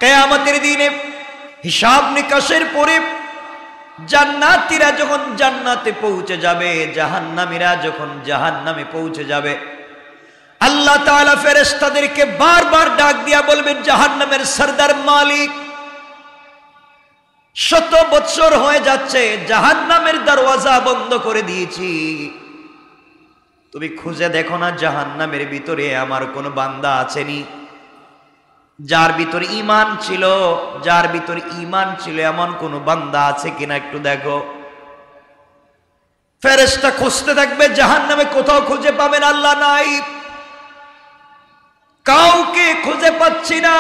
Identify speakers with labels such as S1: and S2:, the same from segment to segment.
S1: কিয়ামতের দিনে হিসাব নিকাশের পরে জান্নাতীরা যখন জান্নাতে পৌঁছে যাবে, জাহান্নামীরা যখন জাহান্নামে পৌঁছে যাবে, আল্লাহ তাআলা ফেরেশতাদেরকে বারবার ডাক দিয়া বলবেন, জাহান্নামের সরদার মালিক, 100 বছর হয়ে যাচ্ছে জাহান্নামের দরওয়াজা বন্ধ করে দিয়েছি, তুমি খুঁজে দেখো না জাহান্নামের ভিতরে আমার কোন বান্দা আছেনি, যার ভিতরে ঈমান ছিল, যার ভিতরে ঈমান ছিল এমন কোন বান্দা আছে কিনা একটু দেখো। ফেরেশতা খুঁজতে থাকবে, জাহান্নামে কোথাও খুঁজে পাবেন আল্লাহ নাই, কাউকে খুঁজে পাচ্ছি না।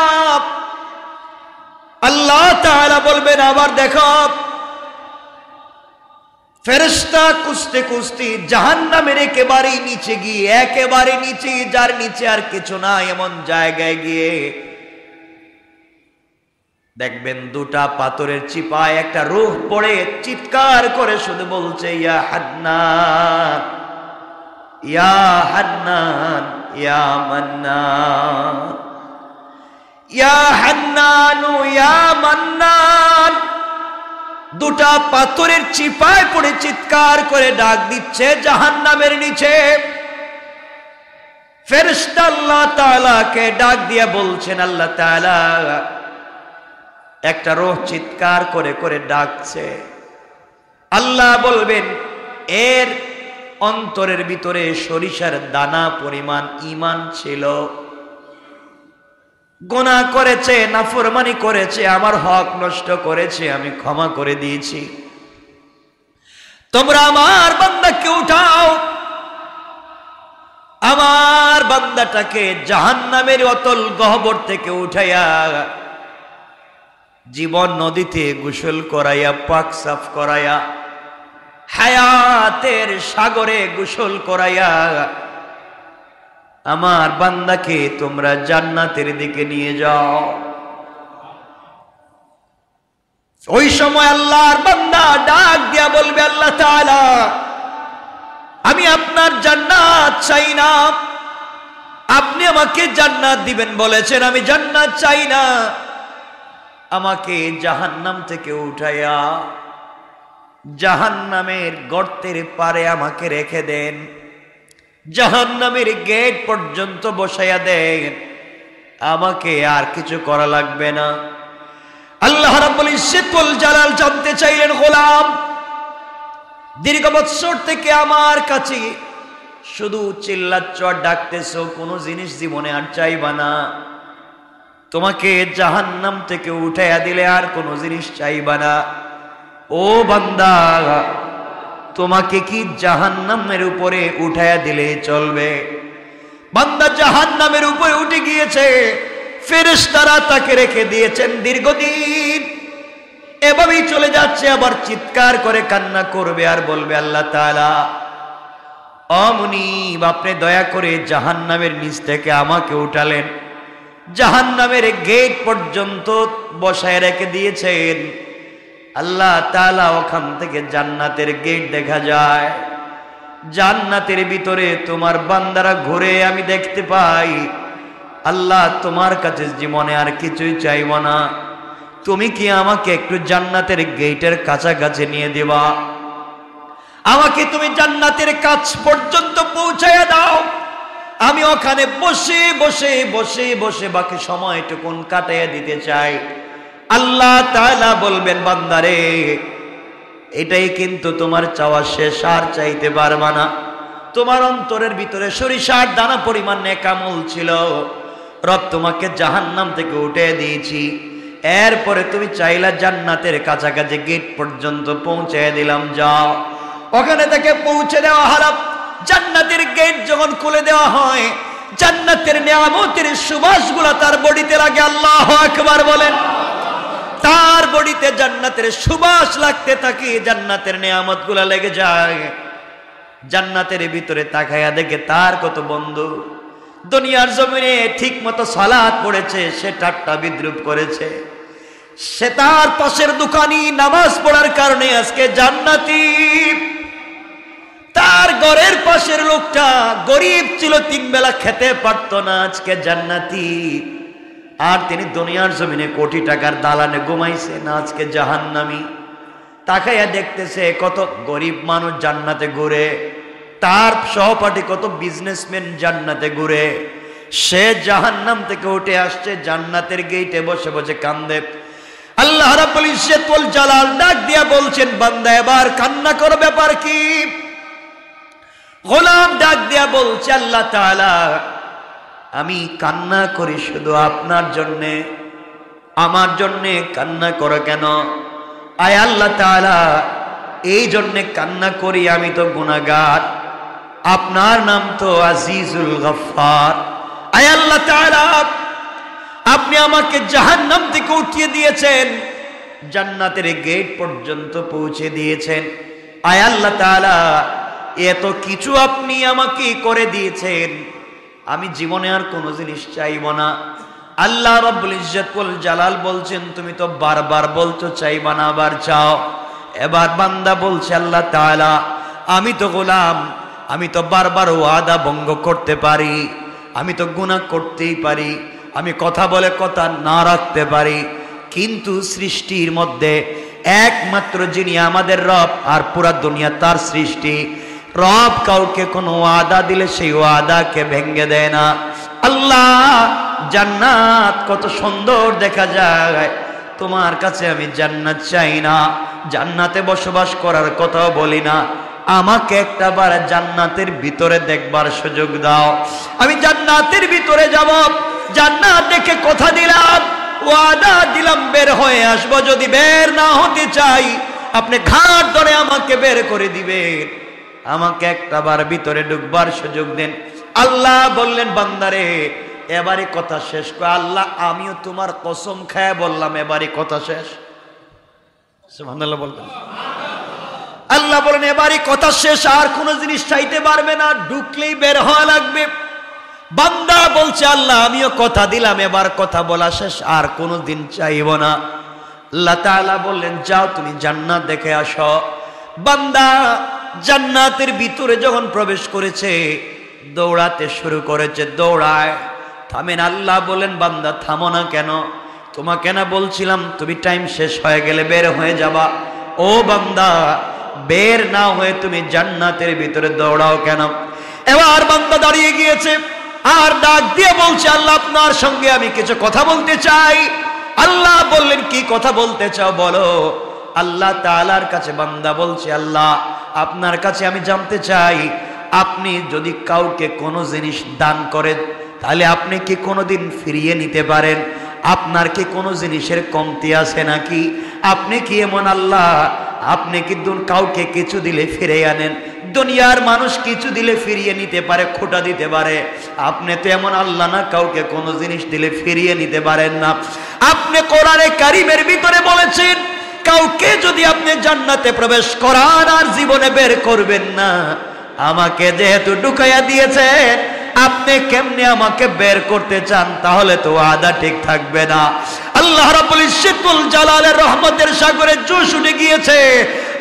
S1: আল্লাহ তাআলা বলবেন, আবার দেখো। ফেরেশতা খুঁজতে খুঁজতে জাহান্নামের একেবারে নিচে গিয়ে, একেবারে নিচে, যার নিচে আর কিছু না এমন জায়গায় গিয়ে দেখবেন দুটা পাথরের চিপায় একটা রূহ পড়ে চিৎকার করে শুধু বলছে, ইয়া হান্নান, ইয়া হান্নান, ইয়া মান্নান, ইয়া হান্নান, ইয়া মান্নান। দুটা পাথরের চিপায় পড়ে চিৎকার করে ডাক দিচ্ছে জাহান্নামের নিচে। ফেরেশতা আল্লাহ তাআলাকে ডাক দিয়ে বলছেন, আল্লাহ তাআলা একটা রূহ চিৎকার করে করে ডাকছে। আল্লাহ বলবেন, এর অন্তরের ভিতরে সরিষার দানা পরিমাণ ঈমান ছিল, গুনাহ করেছে, নাফরমানি করেছে, আমার হক নষ্ট করেছে, আমি ক্ষমা করে দিয়েছি, তোমরা আমার বান্দাকে উঠাও, আমার বান্দাটাকে জাহান্নামের অতল গহ্বর থেকে উঠাইয়া জীবন নদীতে গোসল করাইয়া, পাক সাফ করাইয়া, হায়াতের সাগরে গোসল করাইয়া আমার বান্দাকে তোমরা জান্নাতের দিকে নিয়ে যাও। ওই সময় আল্লাহর বান্দা ডাক দিয়া বলবে, আল্লাহ তাআলা, আমি আপনার জান্নাত চাই না, আপনি আমাকে জান্নাত দিবেন বলেছেন, আমি জান্নাত চাই না, আমাকে জাহান্নাম থেকে উঠাইয়া জাহান্নামের গর্তের পারে আমাকে রেখে দেন, জাহান্নামের গেট পর্যন্ত বসাইয়া দেন, আমাকে আর কিছু করা লাগবে না। আল্লাহ রাব্বুল ইজ্জতুল জালাল জানতে চাইলেন, গোলাম, দীর্ঘ বৎসর থেকে আমার কাছে শুধু চিল্লাচ্ছ আর ডাকতেছো, কোনো জিনিস জীবনে আর চাইবা না, তোমাকে জাহান্নাম থেকে উঠাইয়া দিলে আর কোনো জিনিস চাইবা না, ও বান্দা, তোমাকে কি জাহান্নামের উপরে উঠাইয়া দিলে চলবে? বান্দা জাহান্নামের উপরে উঠে গিয়েছে, ফেরেশতারা তাকে রেখে দিয়েছেন দীর্ঘদিন, এভাবেই চলে যাচ্ছে, আবার চিৎকার করে কান্না করবে আর বলবে, আল্লাহ তাআলা, অমুনিব, আপনি দয়া করে জাহান্নামের নিচ থেকে আমাকে উঠালেন, জাহান্নামের গেট পর্যন্ত বসায় রেখে দিয়েছেন। আল্লাহ তাআলা ওখান থেকে জান্নাতের গেট দেখা যায়, জান্নাতের ভিতরে তোমার বান্দারা ঘুরে আমি দেখতে পাই। আল্লাহ, তোমার কাছে জীবনে আর কিছুই চাইব না, তুমি কি আমাকে একটু জান্নাতের গেটের কাছাকাছি নিয়ে দেবা, আমাকে তুমি জান্নাতের কাছ পর্যন্ত পৌঁছাইয়া দাও, আমি ওখানে বসে বসে বসে বসে বাকি সময়টুকুন কাটাইয়া দিতে চাই। আল্লাহ তাআলা বলবেন, বান্দারে, এটাই কিন্তু তোমার চাওয়া শেষ, আর চাইতে পারবা না, তোমার অন্তরের ভিতরে সরিষার দানা পরিমাণ নেক আমল ছিল, রব তোমাকে জাহান্নাম থেকে উঠে দিয়েছি, এরপরে তুমি চাইলা জান্নাতের কাছাকাছি গেট পর্যন্ত পৌঁছে দিলাম, যাও। ওখানে থেকে পৌঁছে দেওয়া হলো, জান্নাতের গেট যখন খুলে দেওয়া হয়, জান্নাতের নিয়ামতের সুবাসগুলো তার বডিতে লাগে, আল্লাহু আকবার বলেন। তার বডিতে জান্নাতের সুবাস লাগতে থাকে, জান্নাতের নিয়ামতগুলো লেগে যায়, জান্নাতের ভিতরে তাকায়া দেখে তার কত বন্ধু দুনিয়ার জমিনে ঠিক মতো সালাত পড়েছে, সে ঠাট্টা বিদ্রুপ করেছে, সে তার পাশের দোকানি নামাজ পড়ার কারণে আজকে জান্নাতি, তার ঘরের পাশের লোকটা গরিব ছিল, 3 বেলা খেতে পারত না, আজকে জান্নাতি। আর তিনি দুনিয়ার জমিনে কোটি টাকার দালানে ঘুমাইছেন, আজকে জাহান্নামী। তাকাইয়া দেখতেছে কত গরিব মানুষ জান্নাতে ঘুরে, তার সহপাঠী কত বিজনেসম্যান জান্নাতে ঘুরে, সে জাহান্নাম থেকে উঠে আসছে, জান্নাতের গেটে বসে বসে কান্দে। আল্লাহ রাব্বুল ইজ্জত ওয়াল জালাল ডাক দিয়া বলছেন, বান্দা এবার কান্না করো, ব্যাপার কি? গোলাম ডাক দিয়া বলছে, আল্লাহ তাআলা আমি কান্না করি শুধু আপনার জন্যে, আমার জন্যে কান্না করো কেন? আয় আল্লাহ তাআলা এই জন্যে কান্না করি, আমি তো গুনাহগার, আপনার নাম তো আজিজুল গফফার। আয় আল্লাহ তাআলা আপনি আমাকে জাহান্নাম থেকে উঠিয়ে দিয়েছেন, জান্নাতের গেট পর্যন্ত পৌঁছে দিয়েছেন। আয় আল্লাহ তাআলা এত কিছু আপনি আমাকে করে দিয়েছেন, আমি জীবনে আর কোনো জিনিস চাইব না। আল্লাহ রাব্বুল ইজ্জত ওয়াল জালাল বলছেন, তুমি তো বারবার বলছো চাইবা না, আবার চাও। এবার বান্দা বলছে, আল্লাহ তাআলা আমি তো গোলাম, আমি তো বারবার ওয়াদা ভঙ্গ করতে পারি, আমি তো গুনাহ করতেই পারি, আমি কথা বলে কথা না রাখতে পারি, কিন্তু সৃষ্টির মধ্যে একমাত্র যিনি আমাদের রব আর পুরা দুনিয়া তার সৃষ্টি, রব কাউকে কোনো ওয়াদা দিলে সেই ওয়াদাকে ভেঙে দেয় না। আল্লাহ জান্নাত কত সুন্দর দেখা যায়, তোমার কাছে আমি জান্নাত চাই না, জান্নাতে বসবাস করার কথাও বলি না, আমাকে একটা বার জান্নাতের ভিতরে দেখবার সুযোগ দাও, আমি জান্নাতের ভিতরে যাব, জান্নাত দেখে কথা দিলাম, ওয়াদা দিলাম বের হয়ে আসবো, যদি বের না হতে চাই আপনি ঘাট ধরে আমাকে বের করে দিবেন, আমাকে একটা বার ভিতরে ঢুকবার সুযোগ দেন। আল্লাহ বললেন, বান্দারে এবারে কথা শেষ কর। আল্লাহ আমিও তোমার কসম খায় বললাম এবারে কথা শেষ। সুবহানাল্লাহ বলবেন। আল্লাহ বলেন এবারে কথা শেষ, আর কোন জিনিস চাইতে পারবে না, ঢুকলেই বের হওয়া লাগবে। বান্দা বলছে, আল্লাহ আমিও কথা দিলাম, এবার কথা বলা শেষ, আর কোনো দিন চাইব না। আল্লাহ তাআলা বললেন, যাও তুমি জান্নাত দেখে আসো। বান্দা জান্নাতের ভিতরে যখন প্রবেশ করেছে, দৌড়াতে শুরু করেছে, দৌড়ায়। থামেন। আল্লাহ বলেন, বান্দা থামো না কেন? তোমাকে না বলছিলাম তুমি টাইম শেষ হয়ে গেলে বের হয়ে যাবা? ও বান্দা, বের না হয়ে তুমি জান্নাতের ভিতরে দৌড়াও কেন? এবার বান্দা দাঁড়িয়ে গিয়েছে আর ডাক দিয়ে বলছে, আল্লাহ আপনার সঙ্গে আমি কিছু কথা বলতে চাই। আল্লাহ বললেন, কি কথা বলতে চাও বলো। আল্লাহ তাআলার কাছে বান্দা বলছে, আল্লাহ আপনার কাছে আমি জানতে চাই, আপনি যদি কাউকে কোনো জিনিস দান করেন তাহলে আপনি কি কোনোদিন ফিরিয়ে নিতে পারেন? আপনার কি কোনো জিনিসের কমতি আছে নাকি? আপনি কি এমন আল্লাহ, আপনি কি কাউকে কিছু দিলে ফিরে আনেন? দুনিয়ার মানুষ কিছু দিলে ফিরিয়ে নিতে পারে, খোটা দিতে পারে, আপনি তো এমন আল্লাহ না, কাউকে কোনো জিনিস দিলে ফিরিয়ে নিতে পারেন না। আপনি কোরআনে কারীমের ভিতরে বলেছেন, কাউকে যদি আপনি জান্নাতে প্রবেশ করান আর জীবনে বের করবেন না, আমাকে যেহেতু ঢুকাইয়া দিয়েছেন, আপনি কেমনে আমাকে বের করতে চান? তাহলে তো ওয়াদা ঠিক থাকবে না। আল্লাহ রাব্বুল ইজ্জত ওয়াল জালালের রহমতের সাগরে জোশ উঠে গিয়েছে।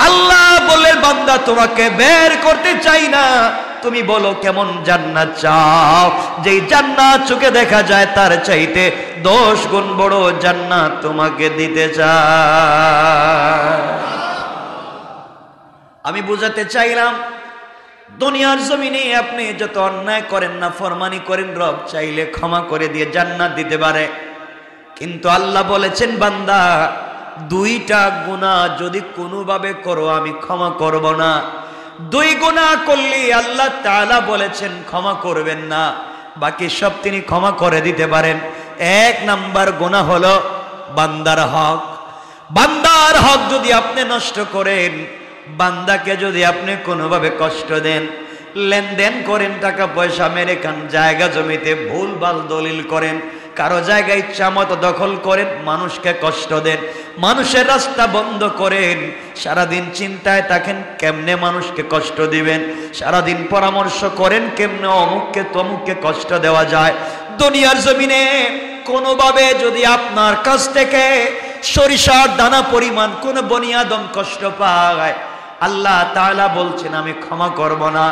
S1: আল্লাহ বললেন, বান্দা তোমাকে বের করতে চাই না, তুমি বলো কেমন জান্নাত চাও, যেই জান্নাত চোখে দেখা যায় তার চাইতে 10 গুণ বড় জান্নাত তোমাকে দিতে চাই। আমি বুঝাতে চাইলাম, দুনিয়ার জমিনে আপনি যত অন্যায় করেন না, ফরমানি করেন, রব চাইলে ক্ষমা করে দিয়ে জান্নাত দিতে পারে। কিন্তু আল্লাহ বলেছেন, বান্দা দুইটা গুনাহ যদি কোনোভাবে করো আমি ক্ষমা করব না। 2 গুনাহ করলে আল্লাহ তাআলা বলেছেন ক্ষমা করবেন না, বাকি সব তিনি ক্ষমা করে দিতে পারেন। 1 নাম্বার গুনাহ হলো বান্দার হক। বান্দার হক যদি আপনি নষ্ট করেন, বান্দাকে যদি আপনি কোনোভাবে কষ্ট দেন, লেনদেন করেন, টাকা পয়সা মেরে খান, জায়গা জমিতে ভুলভাল দলিল করেন, কারো জায়গা ইচ্ছা মতো দখল করেন, মানুষকে কষ্ট দেন, মানুষের রাস্তা বন্ধ করেন, সারাদিন চিন্তায় থাকেন কেমনে মানুষকে কষ্ট দিবেন, সারাদিন পরামর্শ করেন কেমনে অমুককে তমুককে কষ্ট দেওয়া যায়। দুনিয়ার জমিনে কোনোভাবে যদি আপনার কাছ থেকে সরিষার দানা পরিমাণ কোন বনি আদম কষ্ট পায়, আল্লাহ তাআলা বলছেন আমি ক্ষমা করব না।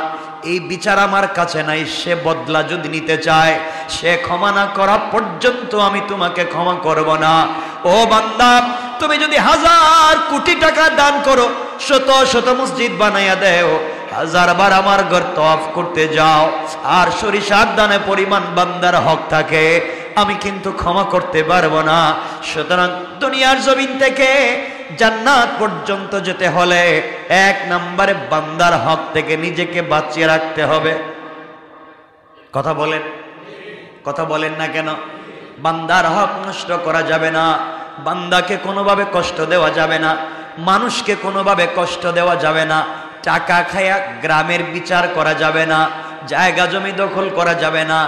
S1: এই বিচার আমার কাছে নাই। সে বদলা যদি নিতে চায়, সে ক্ষমা না করা পর্যন্ত আমি তোমাকে ক্ষমা করব না। ও বান্দা, তুমি যদি 1000 কোটি টাকা দান করো, শত শত মসজিদ বানাইয়া দেও, 1000 বার আমার ঘর তওয়াফ করতে যাও, আর সরিষার দানে পরিমাণ বান্দার হক থাকে, আমি কিন্তু ক্ষমা করতে পারবো না। সুতরাং দুনিয়ার জমিন থেকে জান্নাত পর্যন্ত যেতে হলে 1 নম্বরে বান্দার হক থেকে নিজেকে বাঁচিয়ে রাখতে হবে। কথা বলেন না কেন? বান্দার হক নষ্ট করা যাবে না, বান্দাকে কোনোভাবে কষ্ট দেওয়া যাবে না, মানুষকে কোনোভাবে কষ্ট দেওয়া যাবে না। টাকা খায়া গ্রামের বিচার করা যাবে না, জায়গা জমি দখল করা যাবে না,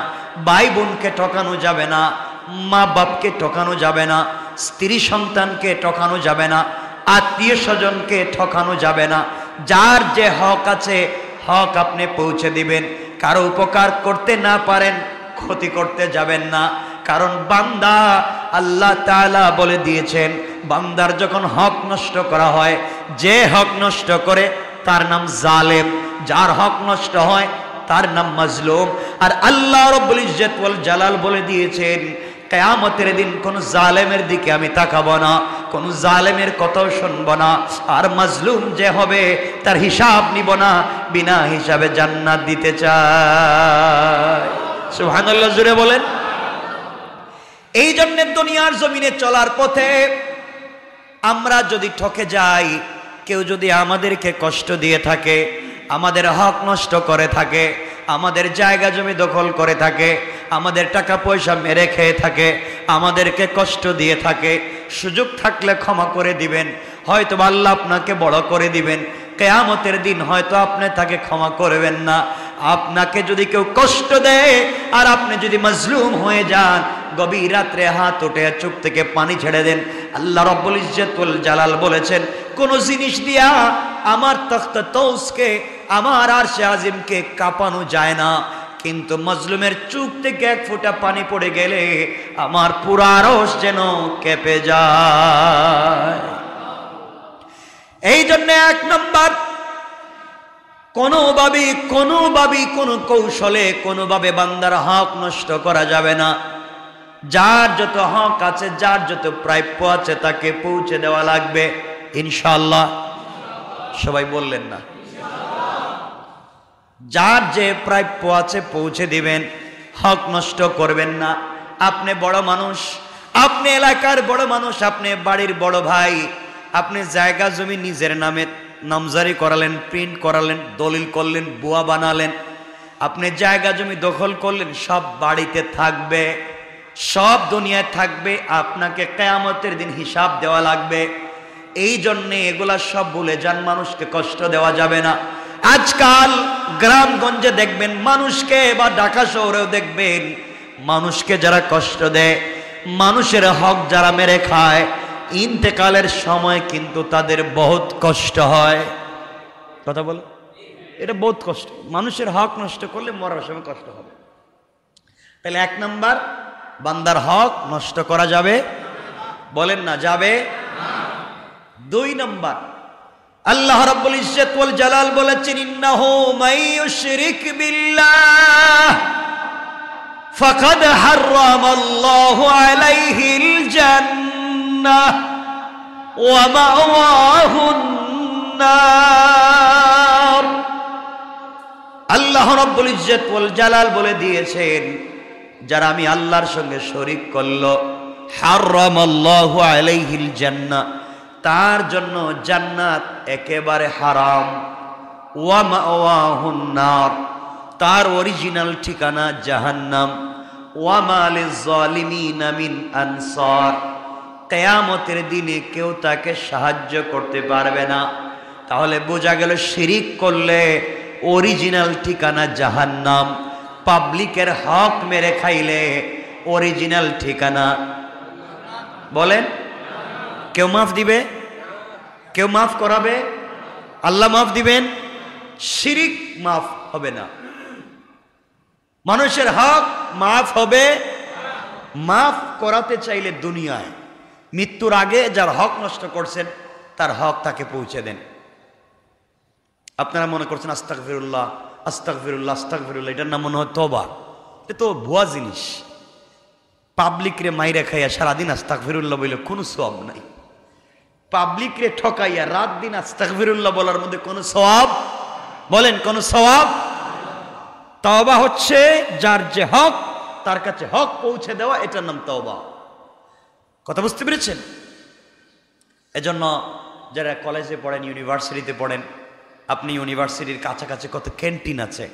S1: ভাই বোনকে ঠকানো যাবে না, মা বাপকে ঠকানো যাবে না, স্ত্রী সন্তানকে ঠকানো যাবে না, আত্মীয় স্বজনকে ঠকানো যাবে না। যার যে হক আছে হক আপনি পৌঁছে দিবেন। কারো উপকার করতে না পারেন, ক্ষতি করতে যাবেন না। কারণ বান্দা, আল্লাহ তাআলা বলে দিয়েছেন, বান্দার যখন হক নষ্ট করা হয়, যে হক নষ্ট করে তার নাম জালেম, যার হক নষ্ট হয় তার নাম মাজলুম। আর আল্লাহ রাব্বুল ইজ্জত ওয়াল জালাল বলে দিয়েছেন, কিয়ামতের দিন কোন জালেমের দিকে আমি তাকাবো না, কোন জালেমের কথাও শুনবো না, আর মাজলুম যে হবে তার হিসাব নিব না, বিনা হিসাবে জান্নাত দিতে চাই। সুবহানাল্লাহ, জোরে বলেন। এই জন্য দুনিয়ার জমিনে চলার পথে আমরা যদি ঠকে যাই, কেউ যদি আমাদেরকে কষ্ট দিয়ে থাকে, আমাদের হক নষ্ট করে থাকে, আমাদের জায়গা জমি দখল করে থাকে, আমাদের টাকা পয়সা মেরে খেয়ে থাকে, আমাদেরকে কষ্ট দিয়ে থাকে, সুযোগ থাকলে ক্ষমা করে দিবেন। হয়তো আল্লাহ আপনাকে বড় করে দিবেন, কিয়ামতের দিন হয়তো আপনি তাকে ক্ষমা করবেন না। আপনাকে যদি কেউ কষ্ট দেয় আর আপনি যদি মাজলুম হয়ে যান, গভীর রাত্রে হাত উঠে চোখ থেকে পানি ছেড়ে দেন। আল্লাহ রাব্বুল ইজ্জত ওয়াল জালাল বলেছেন, কোন জিনিস দিয়া আমার তখত তৌসকে, আমার আরশে আজিমকে কাঁপানো যায় না, কিন্তু মাজলুমের চোখ থেকে 1 ফোঁটা পানি পড়ে গেলে আমার পুরা আরশ যেন কেঁপে যায়। এই জন্য 1 নম্বর, কোনোভাবে কোনো কৌশলে কোনোভাবে বান্দার হক নষ্ট করা যাবে না। যার যত হক আছে, যার যত প্রাপ্য আছে তাকে পৌঁছে দেওয়া লাগবে ইনশাআল্লাহ। সবাই বললেন না? যার যে প্রাপ্য আছে পৌঁছে দিবেন, হক নষ্ট করবেন না। আপনি বড় মানুষ, আপনি এলাকার বড় মানুষ, আপনি বাড়ির বড় ভাই, আপনি জায়গা জমি নিজের নামে নামজারি করালেন, প্রিন্ট করালেন, দলিল করলেন, বুয়া বানালেন, আপনি জায়গা জমি দখল করলেন, সব বাড়িতে থাকবে, সব দুনিয়ায় থাকবে, আপনাকে কিয়ামতের দিন হিসাব দেওয়া লাগবে। এই জন্যে এগুলা সব ভুলে যান, মানুষকে কষ্ট দেওয়া যাবে না। আজকাল গ্রামগঞ্জে দেখবেন মানুষকে, বা ঢাকা শহরেও দেখবেন মানুষকে যারা কষ্ট দেয়, মানুষের হক যারা মেরে খায়, ইন্তেকালের সময় কিন্তু তাদের বহুত কষ্ট হয়। কথা বলো, এটা বহুত কষ্ট। মানুষের হক নষ্ট করলে মরার সময় কষ্ট হবে। তাহলে 1 নাম্বার, বান্দার হক নষ্ট করা যাবে, বলেন না যাবে। 2 নাম্বার, আল্লাহ রাব্বুল ইজ্জত ওয়াল জালাল বলেছেন, ইন্নাহু মাইয়ুশরিক বিল্লাহ ফাকাদ হারামাল্লাহু আলাইহিল জান্নাহ ওয়া মাওয়াহুন নার। আল্লাহ রাব্বুল ইজ্জত ওয়াল জালাল বলে দিয়েছেন, যারা আমি আল্লাহর সঙ্গে শরীক করলো, হারামাল্লাহু আলাইহিল জান্নাহ, তার জন্য জান্নাত একেবারে হারাম। ওয়া মাওয়াহুন নার, তার অরিজিনাল ঠিকানা জাহান্নাম। ওয়া মা লিয-যালিমিনা মিন আনসার, কিয়ামতের দিনে কেউ তাকে সাহায্য করতে পারবে না। তাহলে বোঝা গেল, শিরিক করলে অরিজিনাল ঠিকানা জাহান্নাম, পাবলিকের হক মেরে খাইলে অরিজিনাল ঠিকানা, বলেন কেউ মাফ দিবে? কেউ মাফ করাবে? আল্লাহ মাফ দিবেন? শিরিক মাফ হবে না। মানুষের হক মাফ হবে, মাফ করাতে চাইলে দুনিয়ায় মৃত্যুর আগে যার হক নষ্ট করছেন তার হক তাকে পৌঁছে দেন। আপনারা মনে করছেন আস্তাগফিরুল্লাহ আস্তাগফিরুল্লাহ আস্তাগফিরুল্লাহ, এটার নাম মনে হয় তওবা। এটা তো ভুয়া জিনিস। পাবলিক রে মাইরা খাইয়া সারাদিন আস্তাগফিরুল্লাহ বলে কোনো সওয়াব নাই। পাবলিক রে ঠকাইয়া রাত দিন আস্তাগফিরুল্লাহ বলার মধ্যে কোনো সওয়াব, বলেন কোনো সওয়াব? তওবা হচ্ছে যার যে হক তার কাছে হক পৌঁছে দেওয়া, এটার নাম তওবা। কথা বুঝতে পেরেছেন? এজন্য যারা কলেজে পড়েন, ইউনিভার্সিটিতে পড়েন, আপনি ইউনিভার্সিটির কাছাকাছি কত ক্যান্টিন আছে,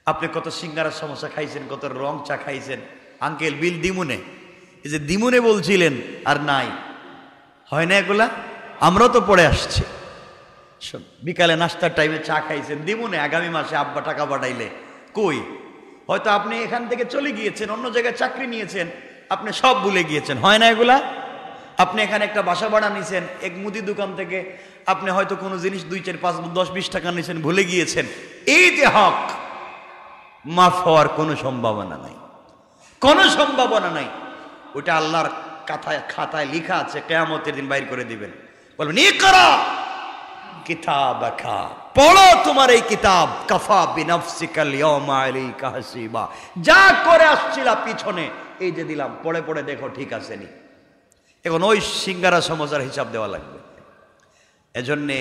S1: আপনি কত সিঙ্গারা সমোসা খাইছেন, কত রং চা খাইছেন। আঙ্কেল বিল দিমুনে, এই যে দিমুনে বলছিলেন আর নাই, হয় না এগুলা? আমরাও তো পড়ে আসছি। বিকালে নাস্তার টাইমে চা খাইছেন দিমুনে, আগামী মাসে আব্বা টাকা পাঠাইলে কই? হয়তো আপনি এখান থেকে চলে গিয়েছেন, অন্য জায়গায় চাকরি নিয়েছেন, আপনি সব ভুলে গিয়েছেন, হয় না এগুলা? আপনি এখানে একটা বাসা ভাড়া নিয়েছেন, এক মুদি দোকান থেকে আপনি হয়তো কোনো জিনিস 2, 4, 5, 10, 20 টাকা নিয়েছেন, ভুলে গিয়েছেন। এই যে হক, মাফ হওয়ার কোনো সম্ভাবনা নাই, কোনো সম্ভাবনা নাই। ওটা আল্লাহর খাতায় লেখা আছে, কিয়ামতের দিন বাইর করে দিবেন। বলবেন ইকরা কিতাবাকা, পড়ো তোমার এই কিতাব, কাফা বিনাফসিকাল ইয়াওমা আলাইকা হাসিবা। যা করে আসছিলা পিছনে, এই যে দিলাম, পড়ে পড়ে দেখো ঠিক আছে নি। এখন ওই সিঙ্গারা সমোসার হিসাব দেওয়া লাগবে। এজন্যে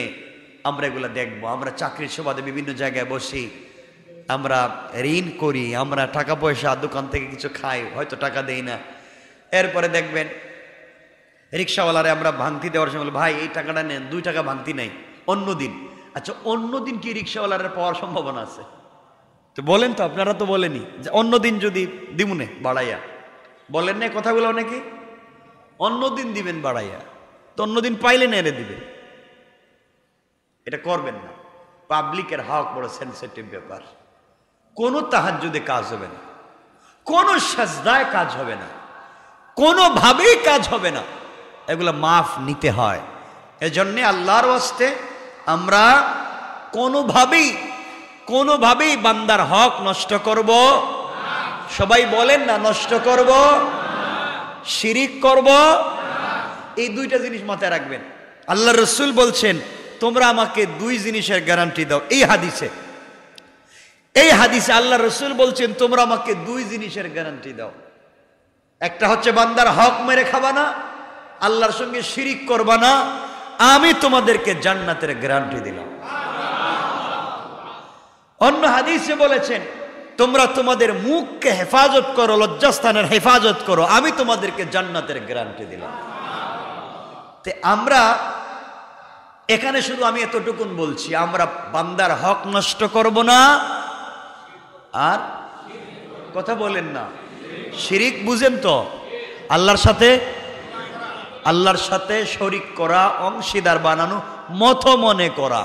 S1: আমরা এগুলো দেখবো। আমরা চাকরির সুবাদে বিভিন্ন জায়গায় বসি, আমরা ঋণ করি, আমরা টাকা পয়সা দোকান থেকে কিছু খাই, হয়তো টাকা দেই না। এরপরে দেখবেন রিক্সাওয়ালারে আমরা ভাঙতি দেওয়ার সময়, ভাই এই টাকাটা নেন, 2 টাকা ভাঙতি নেই, অন্য দিন। আচ্ছা, অন্য দিন কি রিক্সাওয়ালারে পাওয়ার সম্ভাবনা আছে? তো বলেন তো, আপনারা তো বলেনি যে অন্য দিন যদি দিমুনে বাড়াইয়া, বলেন না কথাগুলো অনেকে? অন্য দিন দিবেন বাড়াইয়া, তো অন্য দিন পাইলে নেড়ে দিবে। এটা করবেন না। পাবলিকের হক বড় সেন্সিটিভ ব্যাপার। কোনো তাহাজ্জুদে কাজ হবে না, কোনো সাজদায় কাজ হবে না, কোনোভাবেই কাজ হবে না। এগুলো মাফ নিতে হয়। এজন্যে আল্লাহর ওয়াস্তে আমরা কোনোভাবেই বান্দার হক নষ্ট করব। সবাই বলেন না, নষ্ট করব, শিরিক করব। এই 2টা জিনিস মাথায় রাখবেন। আল্লাহ রসুল বলছেন, তোমরা আমাকে 2 জিনিসের গ্যারান্টি দাও। এই হাদিসে আল্লাহ রসুল বলছেন, তোমরা আমাকে 2 জিনিসের গ্যারান্টি দাও। একটা হচ্ছে বান্দার হক মেরে খাবা না, আল্লাহর সঙ্গে শিরিক করবা না, আমি তোমাদেরকে জান্নাতের গ্যারান্টি দিলাম। অন্য হাদিসে বলেছেন, তোমরা তোমাদের মুখকে হেফাজত করো, লজ্জাস্থানের হেফাজত করো, আমি তোমাদেরকে জান্নাতের গ্যারান্টি দিলাম। তে আমরা এখানে শুধু আমি এতটুকুন বলছি, আমরা বান্দার হক নষ্ট করব না, আর কথা বলেন না, শিরিক বুঝেন তো? আল্লাহর সাথে শরীক করা, অংশীদার বানানো, মত মনে করা,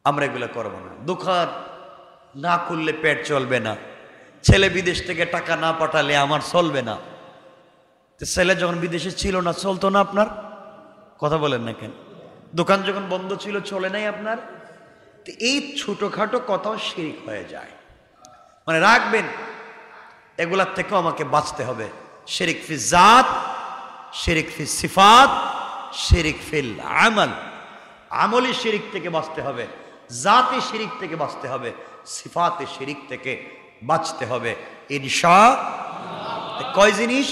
S1: আমরা এগুলো করবো না। দোকান না খুললে পেট চলবে না, ছেলে বিদেশ থেকে টাকা না পাঠালে আমার চলবে না। ছেলে যখন বিদেশে ছিল না, চলতো না আপনার? কথা বলেন না কেন? দোকান যখন বন্ধ ছিল, চলে নাই আপনার? এই ছোটখাটো কথাও শিরিক হয়ে যায়। মানে রাখবেন, এগুলার থেকেও আমাকে বাঁচতে হবে। শিরিক ফি জাত, শিরিক ফি সিফাত, শিরিক ফিল আমল। আমলি শিরিক থেকে বাঁচতে হবে, জাতি শিরিক থেকে বাঁচতে হবে, সিফাতে শিরিক থেকে বাঁচতে হবে ইনশাআল্লাহ। কয় জিনিস?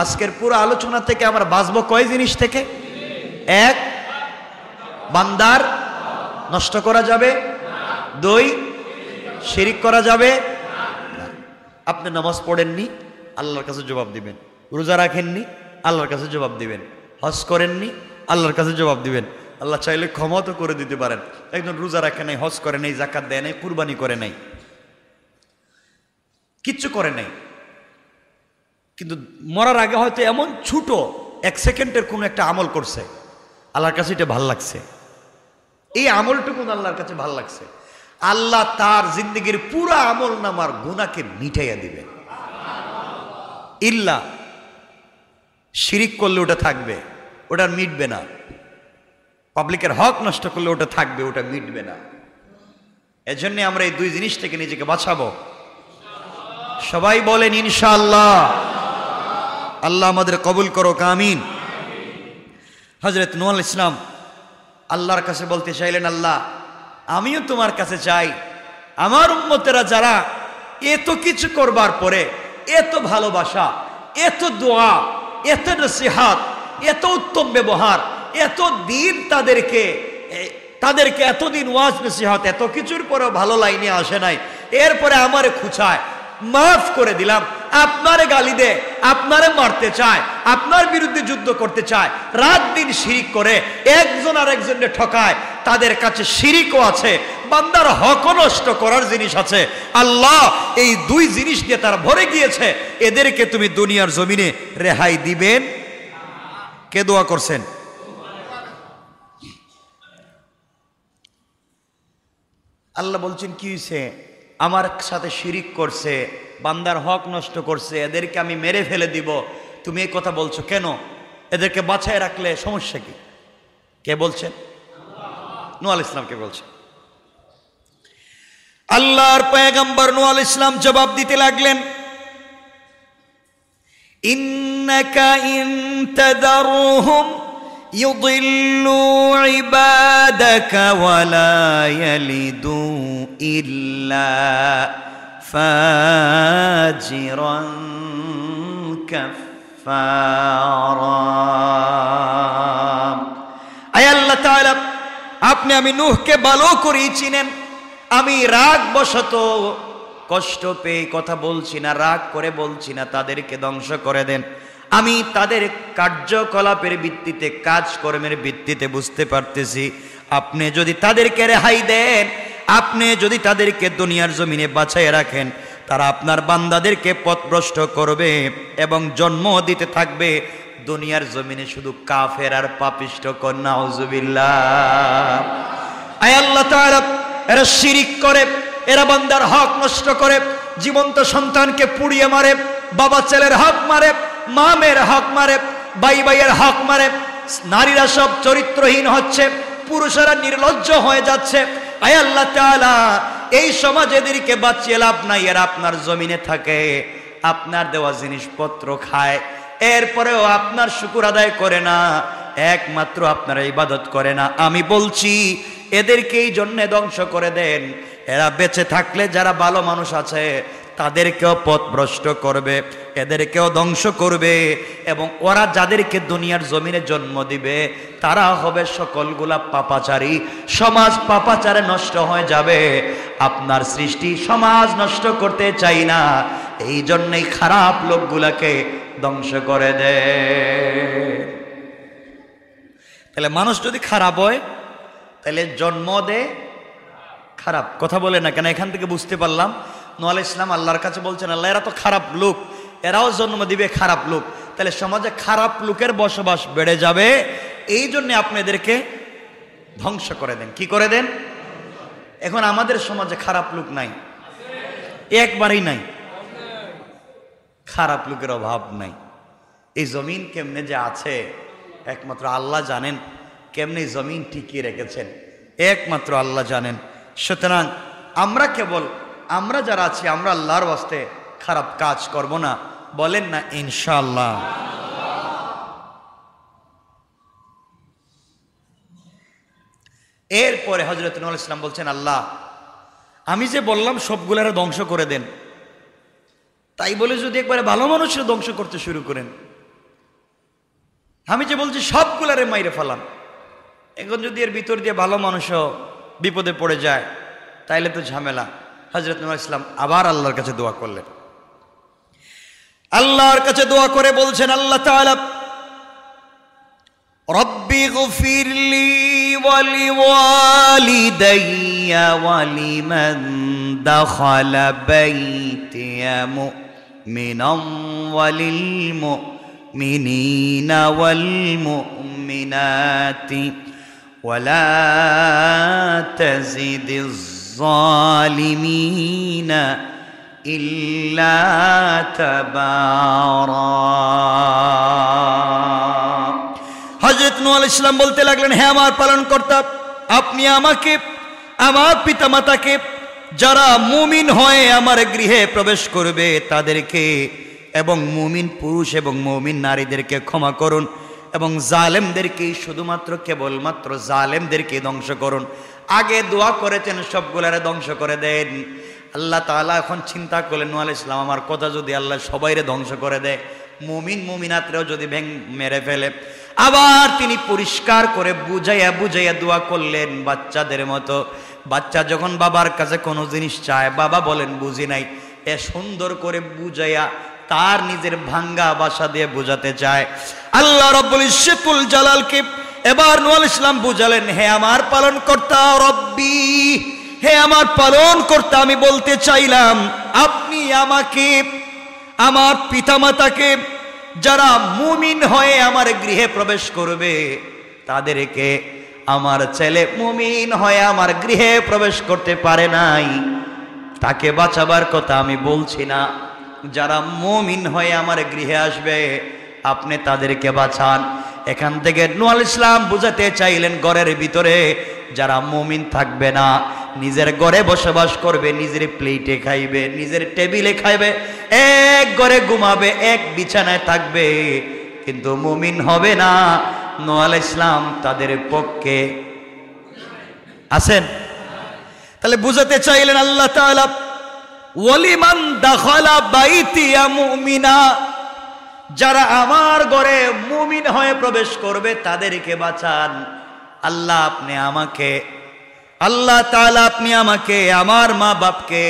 S1: আজকের পুরো আলোচনা থেকে আমরা বাঁচবো কয় জিনিস থেকে? 1, বান্দার নষ্ট করা যাবে। 2, শিরিক করা যাবে না। আপনি নামাজ পড়েননি, আল্লাহর কাছে জবাব দিবেন। রোজা রাখেননি, আল্লাহর কাছে জবাব দিবেন। হজ করেননি, আল্লাহর কাছে জবাব দিবেন। আল্লাহ চাইলে ক্ষমা তো করে দিতে পারেন। একজন রোজা রাখে নাই, হজ করে নাই, যাকাত দেয় নাই, কুরবানি করে নাই, কিচ্ছু করে নাই, কিন্তু মরার আগে হয়তো এমন ছোট 1 সেকেন্ডের কোন একটা আমল করছে, আল্লাহর কাছে এটা ভাল লাগছে। এই আমলটুকু আল্লাহর কাছে ভাল লাগছে, আল্লাহ তার জিন্দগির পুরা আমল নামার গুনাহকে মিটাইয়া দিবেন। ইল্লা শিরিক করলে ওটা থাকবে, ওটা মিটবে না। পাবলিকের হক নষ্ট করলে ওটা থাকবে, ওটা মিটবে না। এজন্য আমরা এই 2 জিনিস থেকে নিজেকে বাঁচাবো। সবাই বলেন ইনশাআল্লাহ। আল্লাহ আমাদের কবুল করো, আমিন। হযরত নূহ আলাইহিস সালাম আল্লাহর কাছে বলতে চাইলেন, আল্লাহ আমিও তোমার কাছে চাই, আমার উম্মতেরা যারা এত কিছু করবার পরে এত ভালোবাসা, এত দোয়া, এত নসিহত, এত উত্তম ব্যবহার, এত দিন তাদেরকে এতদিন ওয়াজ নসিহত এত কিছুর পরেও ভালো লাইনে আসে নাই, এরপরে আমারে খুঁচায়, মাফ করে দিলাম, আপনারে গালি দে, আপনারে মারতে চায়, আপনার বিরুদ্ধে যুদ্ধ করতে চায়, রাত দিন শিরিক করে একজন আর একজনকে ঠকায়, তাদের কাছে শিরিকও আছে, বান্দার হক নষ্ট করার জিনিস আছে। আল্লাহ এই দুই জিনিস দিয়ে তারা ভরে গিয়েছে, এদেরকে তুমি দুনিয়ার জমিনে রেহাই দিবেন? কে দোয়া করছেন? আল্লাহ বলছেন কি হয়েছে? আমার সাথে শিরিক করছে, বান্দার হক নষ্ট করছে, এদেরকে আমি মেরে ফেলে দিব, তুমি এই কথা বলছো কেন? এদেরকে বাঁচায় রাখলে সমস্যা কি? কে বলছেন? নূহ আলাইহিস সালাম কে বলছেন? আল্লাহর পয়গম্বর নূহ আলাইহিস সালাম জবাব দিতে লাগলেন, ইন্নাকা ইন তাদারহুম ইউদিল্লু ইবাদাকা ওয়ালা ইয়ালিদু ইল্লা ফাজিরান কাফফারা। আয় আল্লাহ তাআলা, আপনি আমি নূহকে ভালো করেই চিনেন, আমি রাগ বশত কষ্ট পেয়ে কথা বলছি না, রাগ করে বলছি না তাদেরকে ধ্বংস করে দেন। আমি তাদের কার্যকলাপের ভিত্তিতে, কাজকর্মের ভিত্তিতে বুঝতে পারতেছি, আপনি যদি তাদেরকে রেহাই দেন, আপনি যদি তাদেরকে দুনিয়ার জমিনে বাঁচায় রাখেন, তারা আপনার বান্দাদেরকে পথভ্রষ্ট করবে এবং জন্ম দিতে থাকবে দুনিয়ার জমিনে শুধু কাফের আর পাপিষ্ঠ। নাউজুবিল্লাহ। আয় আল্লাহ তাআলা, এরা শিরিক করে, এরা বান্দার হক নষ্ট করে, জীবন্ত সন্তানকে পুড়িয়ে মারে, বাবা ছেলের হক মারে, মা মেয়ের হক মারে, ভাই ভাইয়ের হক মারে, নারীরা সব চরিত্রহীন হচ্ছে, পুরুষেরা নির্লজ্জ হয়ে যাচ্ছে। আয় আল্লাহ তাআলা, এই সমাজ এদেরকে বাঁচিয়ে লাভ নাই, এরা আপনার জমিনে থাকে, আপনার দেওয়া জিনিসপত্র খায়, এরপরেও আপনার শুকর আদায় করে না, একমাত্র আপনার ইবাদত করে না। আমি বলছি এদেরকে এই জন্য ধ্বংস করে দেন, এরা বেঁচে থাকলে যারা ভালো মানুষ আছে তাদেরকেও পথভ্রষ্ট করবে, এদেরকেও ধ্বংস করবে, এবং ওরা যাদেরকে দুনিয়ার জমিনে জন্ম দিবে তারা হবে সকলগুলা পাপাচারী, সমাজ পাপাচারে নষ্ট হয়ে যাবে। আপনার সৃষ্টি সমাজ নষ্ট করতে চাই না, এই জন্যই খারাপ লোকগুলাকে ধ্বংস করে দেয়। তাহলে মানুষ যদি খারাপ হয় তাহলে জন্ম দেয় খারাপ। কথা বলে না কেন? এখান থেকে বুঝতে পারলাম নূহ আলাইহিস সালাম আল্লাহর কাছে বলছেন, আল্লাহ এরা তো খারাপ লোক, এরাও জন্ম দিবে খারাপ লোক, তাহলে সমাজে খারাপ লোকের বসবাস বেড়ে যাবে, এই জন্য আপনি এদেরকে ধ্বংস করে দেন। কি করে দেন? এখন আমাদের সমাজে খারাপ লোক নাই, একবারই নাই, খারাপ লোকের অভাব নাই। এই জমিন কেমনে যে আছে একমাত্র আল্লাহ জানেন, কেমনে জমিন টিকিয়ে রেখেছেন একমাত্র আল্লাহ জানেন। সুতরাং আমরা যারা আছি, আমরা আল্লাহর ওয়াস্তে খারাপ কাজ করব না, বলেন না ইনশাআল্লাহ। এরপরে হযরত নূহ আলাইহিস সালাম বলছেন, আল্লাহ আমি যে বললাম সবগুলারে ধ্বংস করে দেন, তাই বলে যদি একবারে ভালো মানুষের ধ্বংস করতে শুরু করেন, আমি যে বলছি সবগুলারে মাইরে ফেলান, এখন যদি এর ভিতর দিয়ে ভালো মানুষও বিপদে পড়ে যায় তাইলে তো ঝামেলা। হযরত নূহ আলাইহিস সালাম আবার আল্লাহর কাছে দোয়া করলেন, আল্লাহর কাছে দোয়া করে বলছেন, আল্লাহ তাআলা রব্বি গফিরলি ওয়া লিওয়ালিদাইয়া ওয়া লিমান দাখালা বাইতিয়া মুমিনান ওয়া লিল মুমিনিনা ওয়াল মুমিনাতি ওয়া লা তাজিদিজ জালিমিনা ইল্লা তাবারা। হযরত নূহ আলাইহিস সালাম বলতে লাগলেন, হে আমার পালনকর্তা, আপনি আমাকে, আমার পিতামাতাকে, যারা মুমিন হয়ে আমার গৃহে প্রবেশ করবে তাদেরকে, এবং মুমিন পুরুষ এবং মুমিন নারীদেরকে ক্ষমা করুন, এবং জালেমদেরকেই শুধুমাত্র কেবলমাত্র জালেমদেরকে ধ্বংস করুন। আগে দোয়া করেছেন সবগুলারে ধ্বংস করে দেন। আল্লাহ তাআলা এখন চিন্তা করলেন নূহ আলাইহিস সালাম আমার কথা যদি আল্লাহ সবাইরে ধ্বংস করে দেয়, মুমিন মুমিনাতরেও যদি মেরে ফেলে, আবার তিনি পরিষ্কার করে বুঝাইয়া বুঝাইয়া দোয়া করলেন বাচ্চাদের মতো। বাচ্চা যখন বাবার কাছে কোনো জিনিস চায়, বাবা বলেন বুঝি নাই, এ সুন্দর করে বুঝাইয়া তার নিজের ভাঙ্গা ভাষা দিয়ে বুঝাতে চায়। আল্লাহ রাব্বুল ইজ্জতুল জালালকে এবার নূহ আলাইহিস সালাম বুঝালেন, হে আমার পালনকর্তা রব্বি, হে আমার পালনকর্তা, আমি বলতে চাইলাম আপনি আমাকে, আমার পিতামাতাকে, যারা মুমিন হয়ে আমার গৃহে প্রবেশ করবে তাদেরকে, আমার ছেলে মুমিন হয়ে আমার গৃহে প্রবেশ করতে পারে নাই, তাকে বাঁচাবার কথা আমি বলছি না। যারা মুমিন হয়ে আমার গৃহে আসবে আপনি তাদেরকে বাঁচান। এখান থেকে নূহ আলাইহিস সালাম বুঝাতে চাইলেন ঘরের ভিতরে যারা মুমিন থাকবে না, নিজের ঘরে বসবাস করবে, নিজের প্লেটে খাইবে, নিজের টেবিলে খাইবে, এক ঘরে ঘুমাবে, এক বিছানায় থাকবে, কিন্তু মুমিন হবে না, নূহ আলাইহিস সালাম তাদের পক্ষে আছেন। তাহলে বুঝাতে চাইলেন আল্লাহ তাআলা, ওয়ালিমান দাখালা বাইতিয়া মুমিনা, যারা আমার ঘরে মুমিন হয়ে প্রবেশ করবে তাদেরকে বাঁচান। আল্লাহ আপনি আমাকে, আল্লাহ তাআলা আপনি আমাকে, আমার মা বাপকে,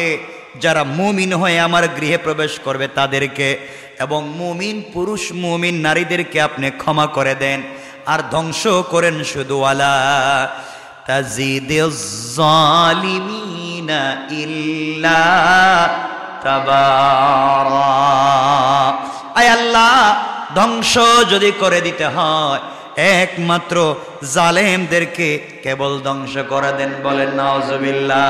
S1: যারা মুমিন হয়ে আমার গৃহে প্রবেশ করবে তাদেরকে, এবং মুমিন পুরুষ মুমিন নারীদেরকে আপনি ক্ষমা করে দেন, আর ধ্বংস করেন শুধু ওয়ালা তাজিদিজ জালিমিনা ইল্লা তাবারা। আয় আল্লাহ, ধ্বংস যদি করে দিতে হয় একমাত্র জালেমদেরকে কেবল ধ্বংস করে দেন, বলেন নাউজুবিল্লাহ।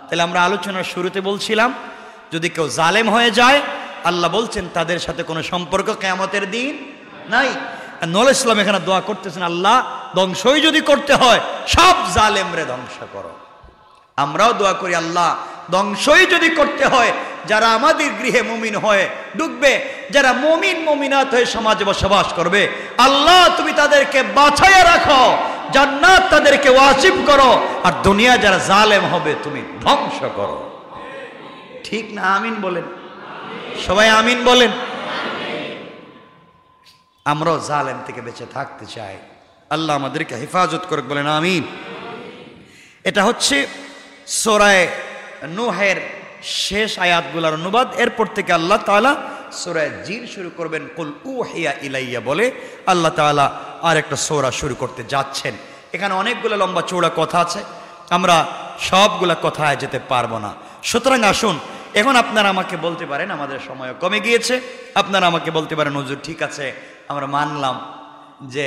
S1: তাহলে আমরা আলোচনার শুরুতে বলছিলাম যদি কেউ জালেম হয়ে যায় আল্লাহ বলছেন তাদের সাথে কোনো সম্পর্ক কিয়ামতের দিন নাই। নূহ আলাইহিস সালাম এখানে দোয়া করতেছেন, আল্লাহ ধ্বংসই যদি করতে হয় সব জালেমরে ধ্বংস করো। আমরাও দোয়া করি, আল্লাহ ধ্বংসই যদি করতে হয় যারা আমাদের গৃহে মুমিন হয়ে ঢুকবে, যারা মুমিন মুমিনাত হয়ে সমাজে বসবাস করবে, আল্লাহ তুমি তাদেরকে বাঁচাইয়া রাখো, জান্নাত তাদেরকে ওয়াজিব করো, আর দুনিয়া যারা জালেম হবে তুমি ধ্বংস করো। ঠিক না? আমিন বলেন সবাই, আমিন বলেন। আমরাও জালেম থেকে বেঁচে থাকতে চাই, আল্লাহ আমাদেরকে হেফাজত করুক, বলেন আমিন। এটা হচ্ছে সূরা নূহের শেষ আয়াতগুলোর অনুবাদ। এরপর থেকে আল্লাহ তাআলা সূরা জিন শুরু করবেন, কুল উহিয়া ইলাইয়া বলে আল্লাহ তাআলা আর একটা সূরা শুরু করতে যাচ্ছেন। এখানে অনেকগুলো লম্বা চৌড়া কথা আছে, আমরা সবগুলা কথায় যেতে পারবো না। সুতরাং আসুন, এখন আপনারা আমাকে বলতে পারেন, আমাদের সময় কমে গিয়েছে, আপনারা আমাকে বলতে পারেন হুজুর ঠিক আছে আমরা মানলাম যে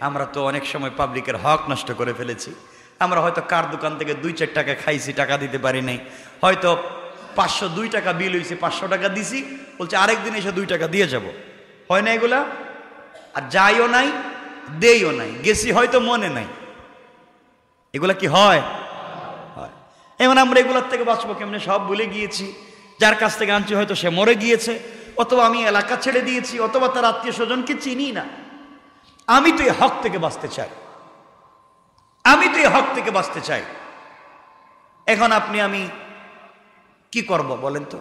S1: আমরা তো অনেক সময় পাবলিকের হক নষ্ট করে ফেলেছি, আমরা হয়তো কার দোকান থেকে 2-4 টাকা খাইছি, টাকা দিতে পারি নাই, হয়তো 502 টাকা বিল হয়েছে, 500 টাকা দিছি, বলছে আরেকদিন এসে 2 টাকা দিয়ে যাব, হয় না এগুলা? আর যাইও নাই দেইও নাই, গেছি হয়তো মনে নাই, এগুলা কি হয়? এখন আমরা এগুলোর থেকে বাঁচবো কেমনে? সব ভুলে গিয়েছি, যার কাছ থেকে আনছি হয়তো সে মরে গিয়েছে, অথবা আমি এলাকা ছেড়ে দিয়েছি, অথবা তার আত্মীয় স্বজনকে চিনি না। আমি তো এই হক থেকে বাঁচতে চাই, আমি তো এই হক থেকে বাঁচতে চাই। এখন আপনি আমি কি করব বলেন তো?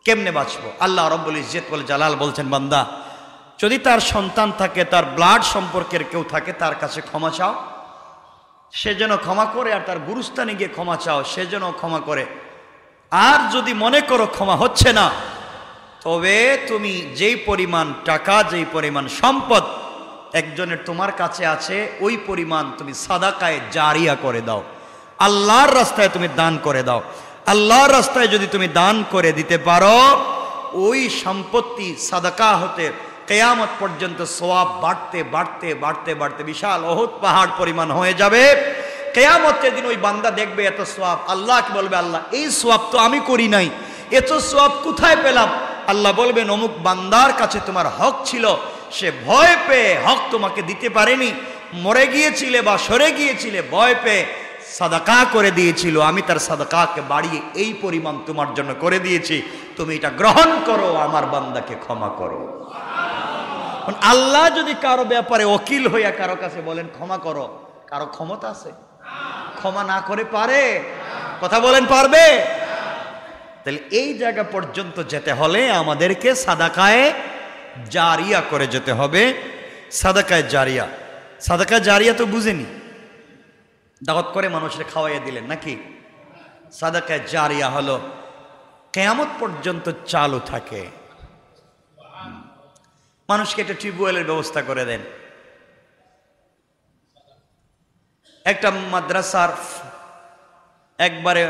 S1: কেমনে বাঁচবো? আল্লাহ রাব্বুল ইজ্জত ওয়াল জালাল বলছেন, বান্দা যদি তার সন্তান থাকে, তার ব্লাড সম্পর্কের কেউ থাকে, তার কাছে ক্ষমা চাও, সে যেন ক্ষমা করে, আর তার গুরুস্থানে গিয়ে ক্ষমা চাও, সে যেন ক্ষমা করে। আর যদি মনে করো ক্ষমা হচ্ছে না, তবে তুমি যেই পরিমাণ টাকা, যেই পরিমাণ সম্পদ একজনের তোমার কাছে আছে, ওই পরিমাণ তুমি সাদাকায়ে জারিয়া করে দাও, আল্লাহর রাস্তায় তুমি দান করে দাও। আল্লাহর রাস্তায় যদি তুমি দান করে দিতে পারো, ওই সম্পত্তি সাদাকা হতে কিয়ামত পর্যন্ত সওয়াব বাড়তে বাড়তে বাড়তে বাড়তে বিশাল উহুদ পাহাড় পরিমাণ হয়ে যাবে। কিয়ামতের দিন ওই বান্দা দেখবে এত সওয়াব, আল্লাহকে বলবে, আল্লাহ এই সওয়াব তো আমি করি নাই, এত সওয়াব কোথায় পেলাম? আল্লাহ বলবেন, অমুক বান্দার কাছে তোমার হক ছিল, সে ভয় পেয়ে হক তোমাকে দিতে পারেনি, মরে গিয়েছিলে বা সরে গিয়েছিলে, ভয় পেয়ে সাদাকা করে দিয়েছিল, আমি তার সাদাকাকে বাড়িয়ে এই পরিমাণ তোমার জন্য করে দিয়েছি, তুমি এটা গ্রহণ করো, আমার বান্দাকে ক্ষমা করো। আল্লাহ যদি কারো ব্যাপারে ওকিল হইয়া কারো কাছে বলেন ক্ষমা করো, কারো ক্ষমতা আছে? ক্ষমা না করে পারে? কথা বলেন পারবে? তাহলে এই জায়গা পর্যন্ত যেতে হলে আমাদেরকে সাদাকায়ে জারিয়া করে যেতে হবে। সাদাকায়ে জারিয়া, সাদাকায়ে জারিয়া তো বুঝেনি, দাওয়াত করে মানুষের খাওয়াইয়া দিলেন নাকি? সাদাকায়ে জারিয়া হলো কিয়ামত পর্যন্ত চালু থাকে। মানুষকে একটা টিউবওয়েলের ব্যবস্থা করে দেন। একটা মাদ্রাসার একবারে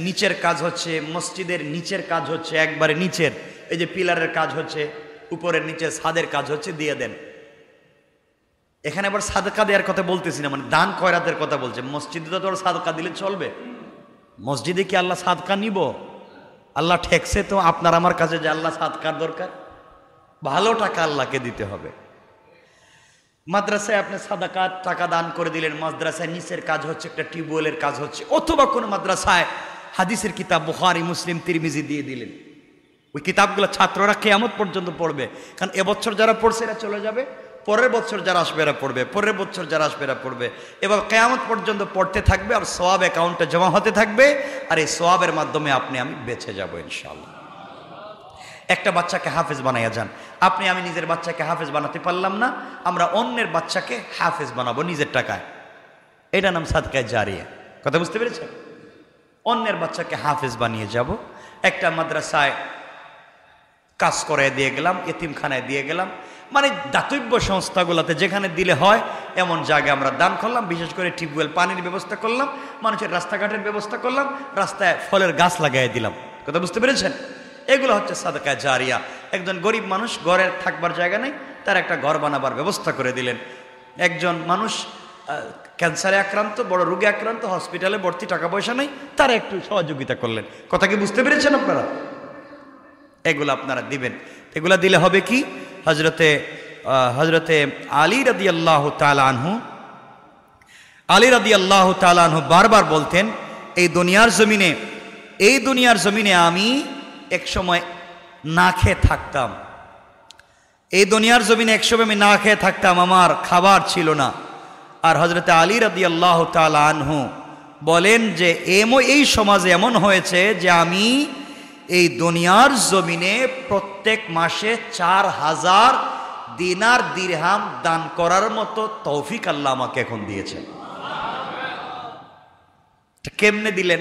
S1: নিচের কাজ হচ্ছে, মসজিদের নিচের কাজ হচ্ছে, একবারে নিচের এই যে পিলারের কাজ হচ্ছে, উপরের নিচে ছাদের কাজ হচ্ছে, দিয়ে দেন। এখানে আবার সাদকা দেওয়ার কথা বলতেছি না, মানে দান খয়রাতের কথা বলছে। মসজিদে তো তোর সাদকা দিলে চলবে? মসজিদে কি আল্লাহ সাদকা নিব? আল্লাহ ঠেকছে তো আপনার আমার কাছে যে আল্লাহ সাদকার দরকার? ভালো টাকা আল্লাহকে দিতে হবে। মাদ্রাসায় আপনি সাদাকাত টাকা দান করে দিলেন, মাদ্রাসায় নিচের কাজ হচ্ছে, একটা টিউবওয়েলের কাজ হচ্ছে, অথবা কোনো মাদ্রাসায় হাদিসের কিতাব বুখারী, মুসলিম, তিরমিজি দিয়ে দিলেন। ওই কিতাবগুলো ছাত্ররা কিয়ামত পর্যন্ত পড়বে, কারণ এবছর যারা পড়ছে এরা চলে যাবে, পরের বছর যারা আসবে এরা পড়বে, পরের বছর যারা আসবে এরা পড়বে, এবার কিয়ামত পর্যন্ত পড়তে থাকবে, আর সওয়াব অ্যাকাউন্টে জমা হতে থাকবে, আর এই সওয়াবের মাধ্যমে আপনি আমি বেঁচে যাব ইনশাআল্লাহ। একটা বাচ্চাকে হাফেজ বানাইয়া যান। আপনি আমি নিজের বাচ্চাকে হাফেজ বানাতে পারলাম না, আমরা অন্যের বাচ্চাকে হাফেজ বানাবো নিজের টাকায়, এটা নাম সাদকায়ে জারিয়া। কথা বুঝতে পেরেছেন? অন্যের বাচ্চাকে হাফেজ বানিয়ে যাব। একটা মাদ্রাসায় কাজ করে দিয়ে গেলাম, এতিমখানায় দিয়ে গেলাম, মানে দাতব্য সংস্থাগুলোতে যেখানে দিলে হয় এমন জায়গায় আমরা দান করলাম। বিশেষ করে টিউবওয়েল, পানির ব্যবস্থা করলাম, মানুষের রাস্তাঘাটের ব্যবস্থা করলাম, রাস্তায় ফলের গাছ লাগাই দিলাম। কথা বুঝতে পেরেছেন? এগুলো হচ্ছে সাদকায়ে জারিয়া। একজন গরিব মানুষ, ঘরের থাকবার জায়গা নেই, তার একটা ঘর বানাবার ব্যবস্থা করে দিলেন। একজন মানুষ ক্যান্সারে আক্রান্ত, বড় রোগে আক্রান্ত, হসপিটালে ভর্তি, টাকা পয়সা নেই, তারা একটু সহযোগিতা করলেন। কথা কি বুঝতে পেরেছেন আপনারা? এগুলো আপনারা দিবেন। এগুলা দিলে হবে কি? হজরতে আলী রাদিয়াল্লাহু তাআলা আনহু, আলী রাদিয়াল্লাহু তাআলা আনহু বারবার বলতেন, এই দুনিয়ার জমিনে আমি এক সময় না খেয়ে থাকতাম, এই দুনিয়ার জমিনে একসময় আমি না খেয়ে থাকতাম, আমার খাবার ছিল না। আর হজরতে আলী রাদিয়াল্লাহু তাআলা আনহু বলেন যে এই সমাজে এমন হয়েছে যে আমি এই দুনিয়ার জমিনে প্রত্যেক মাসে 4000 দিনার দিরহাম দান করার মতো তৌফিক আল্লাহ আমাকে এখন দিয়েছেন। কেমনে দিলেন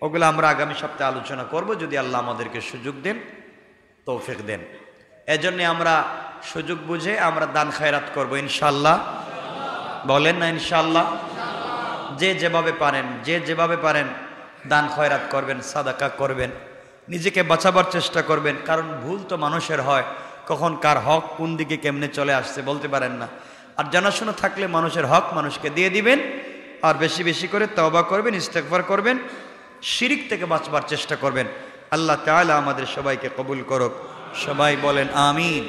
S1: ওগুলো আমরা আগামী সপ্তাহে আলোচনা করব, যদি আল্লাহ আমাদেরকে সুযোগ দেন, তৌফিক দেন। এজন্য আমরা সুযোগ বুঝে আমরা দান খায়রাত করব ইনশাআল্লাহ। বলেন না ইনশাআল্লাহ? যে যেভাবে পারেন দান খয়রাত করবেন, সাদাকা করবেন, নিজেকে বাঁচাবার চেষ্টা করবেন। কারণ ভুল তো মানুষের হয়, কখন কার হক কোন দিকে কেমনে চলে আসছে বলতে পারেন না। আর জানাশোনা থাকলে মানুষের হক মানুষকে দিয়ে দিবেন, আর বেশি বেশি করে তওবা করবেন, ইস্তেগফার করবেন, শিরিক থেকে বাঁচবার চেষ্টা করবেন। আল্লাহ তাআলা আমাদের সবাইকে কবুল করুক। সবাই বলেন আমিন।